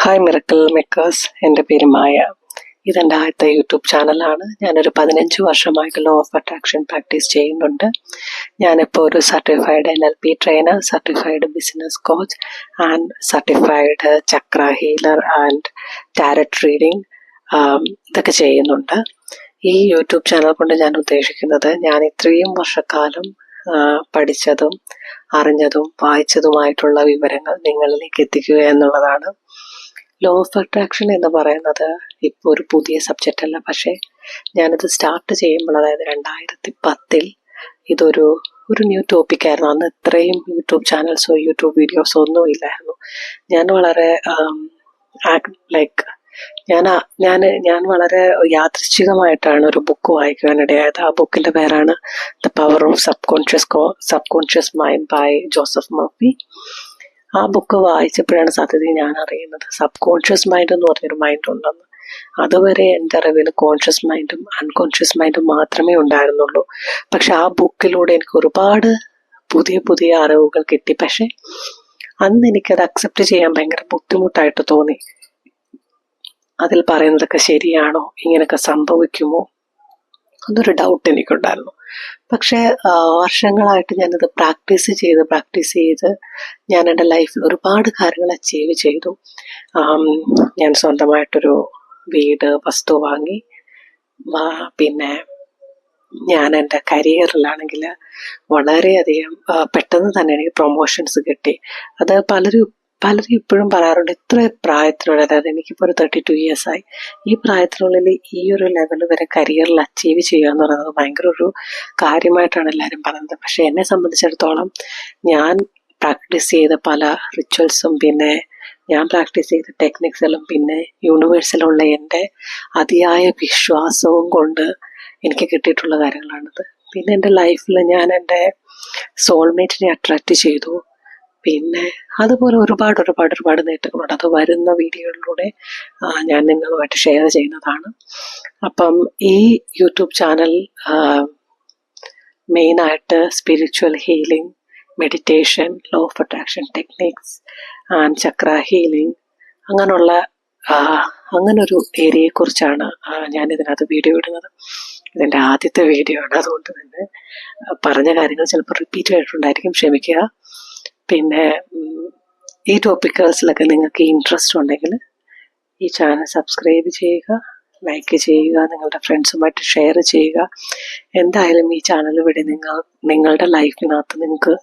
Hi miracle makers, എൻ്റെ പേര് മായ. ഇതെൻ്റെ ആദ്യത്തെ യൂട്യൂബ് ചാനലാണ്. ഞാനൊരു 15 വർഷമായിട്ട് ലോ ഓഫ് അട്രാക്ഷൻ പ്രാക്ടീസ് ചെയ്യുന്നുണ്ട്. ഞാനിപ്പോൾ ഒരു certified NLP trainer, certified business coach and certified Chakra healer and tarot reading ഇതൊക്കെ ചെയ്യുന്നുണ്ട്. ഈ യൂട്യൂബ് ചാനൽ കൊണ്ട് ഞാൻ ഉദ്ദേശിക്കുന്നത്, ഞാൻ ഇത്രയും വർഷക്കാലം പഠിച്ചതും അറിഞ്ഞതും വായിച്ചതുമായിട്ടുള്ള വിവരങ്ങൾ നിങ്ങളിലേക്ക് എത്തിക്കുക എന്നുള്ളതാണ്. ലോ ഓഫ് അട്രാക്ഷൻ എന്ന് പറയുന്നത് ഇപ്പോൾ ഒരു പുതിയ സബ്ജക്റ്റ് അല്ല. പക്ഷേ ഞാനിത് സ്റ്റാർട്ട് ചെയ്യുമ്പോൾ, അതായത് 2010 ഇതൊരു ന്യൂ ടോപ്പിക്കായിരുന്നു. അന്ന് ഇത്രയും യൂട്യൂബ് ചാനൽസോ യൂട്യൂബ് വീഡിയോസോ ഒന്നും ഇല്ലായിരുന്നു. ഞാൻ വളരെ ഞാൻ വളരെ യാദൃശ്ചികമായിട്ടാണ് ഒരു ബുക്ക് വായിക്കാനിടയായത്. ആ ബുക്കിന്റെ പേരാണ് the power of subconscious mind by Joseph Murphy. ആ ബുക്ക് വായിച്ചപ്പോഴാണ് സത്യത്തിൽ ഞാൻ അറിയുന്നത് സബ് കോൺഷ്യസ് മൈൻഡ് എന്ന് പറഞ്ഞൊരു മൈൻഡ് ഉണ്ടെന്ന്. അതുവരെ എൻ്റെ അറിവിൽ കോൺഷ്യസ് മൈൻഡും അൺകോൺഷ്യസ് മൈൻഡും മാത്രമേ ഉണ്ടായിരുന്നുള്ളൂ. പക്ഷെ ആ ബുക്കിലൂടെ എനിക്ക് ഒരുപാട് പുതിയ പുതിയ അറിവുകൾ കിട്ടി. പക്ഷെ അന്ന് എനിക്കത് അക്സെപ്റ്റ് ചെയ്യാൻ ഭയങ്കര ബുദ്ധിമുട്ടായിട്ട് തോന്നി. അതിൽ പറയുന്നതൊക്കെ ശരിയാണോ, ഇങ്ങനെയൊക്കെ സംഭവിക്കുമോ എന്നൊരു ഡൗട്ട് എനിക്കുണ്ടായിരുന്നു. പക്ഷേ വർഷങ്ങളായിട്ട് ഞാനത് പ്രാക്ടീസ് ചെയ്ത് ഞാൻ എൻ്റെ ലൈഫിൽ ഒരുപാട് കാര്യങ്ങൾ അച്ചീവ് ചെയ്തു. ഞാൻ സ്വന്തമായിട്ടൊരു വീട്, വസ്തു വാങ്ങി. പിന്നെ ഞാൻ എൻ്റെ കരിയറിലാണെങ്കിൽ വളരെയധികം പെട്ടെന്ന് തന്നെ എനിക്ക് പ്രൊമോഷൻസ് കിട്ടി. അത് പലരും ഇപ്പോഴും പറയാറുണ്ട്, ഇത്ര പ്രായത്തിനുള്ളിൽ, അതായത് എനിക്കിപ്പോൾ ഒരു 32 years ആയി, ഈ പ്രായത്തിനുള്ളിൽ ഈ ഒരു ലെവൽ വരെ കരിയറിൽ അച്ചീവ് ചെയ്യുക എന്ന് പറയുന്നത് ഭയങ്കര ഒരു കാര്യമായിട്ടാണ് എല്ലാവരും പറയുന്നത്. പക്ഷെ എന്നെ സംബന്ധിച്ചിടത്തോളം ഞാൻ പ്രാക്ടീസ് ചെയ്ത പല റിച്വൽസും, പിന്നെ ഞാൻ പ്രാക്ടീസ് ചെയ്ത ടെക്നിക്സുകളും, പിന്നെ യൂണിവേഴ്സിലുള്ള എൻ്റെ അതിയായ വിശ്വാസവും കൊണ്ട് എനിക്ക് കിട്ടിയിട്ടുള്ള കാര്യങ്ങളാണിത്. പിന്നെ എൻ്റെ ലൈഫിൽ ഞാൻ എൻ്റെ സോൾമേറ്റിനെ അട്രാക്റ്റ് ചെയ്തു. പിന്നെ അതുപോലെ ഒരുപാട് നേട്ടങ്ങളുണ്ട്. അത് വരുന്ന വീഡിയോകളിലൂടെ ഞാൻ നിങ്ങളുമായിട്ട് ഷെയർ ചെയ്യുന്നതാണ്. അപ്പം ഈ യൂട്യൂബ് ചാനൽ മെയിനായിട്ട് spiritual healing, meditation, law of attraction techniques and Chakra healing അങ്ങനൊരു ഏരിയയെക്കുറിച്ചാണ് ഞാൻ ഇതിനകത്ത് വീഡിയോ ഇടുന്നത്. ഇതിൻ്റെ ആദ്യത്തെ വീഡിയോ ആണ്, അതുകൊണ്ട് തന്നെ പറഞ്ഞ കാര്യങ്ങൾ ചിലപ്പോൾ റിപ്പീറ്റ് ആയിട്ടുണ്ടായിരിക്കും, ക്ഷമിക്കുക. പിന്നെ ഈ ടോപ്പിക്സിലൊക്കെ നിങ്ങൾക്ക് ഇൻട്രസ്റ്റ് ഉണ്ടെങ്കിൽ ഈ ചാനൽ സബ്സ്ക്രൈബ് ചെയ്യുക, ലൈക്ക് ചെയ്യുക, നിങ്ങളുടെ ഫ്രണ്ട്സുമായിട്ട് ഷെയർ ചെയ്യുക. എന്തായാലും ഈ ചാനൽ വഴി നിങ്ങളുടെ ലൈഫിനകത്ത് നിങ്ങൾക്ക്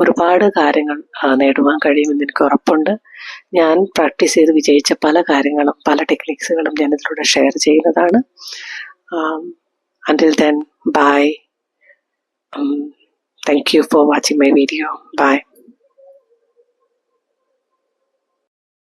ഒരുപാട് കാര്യങ്ങൾ നേടുവാൻ കഴിയുമെന്ന് എനിക്ക് ഉറപ്പുണ്ട്. ഞാൻ പ്രാക്ടീസ് ചെയ്ത് വിജയിച്ച പല കാര്യങ്ങളും, പല ടെക്നിക്സുകളും ഞാൻ ഇതിലൂടെ ഷെയർ ചെയ്യുന്നതാണ്. Until then, bye. Thank you for watching my video. Bye.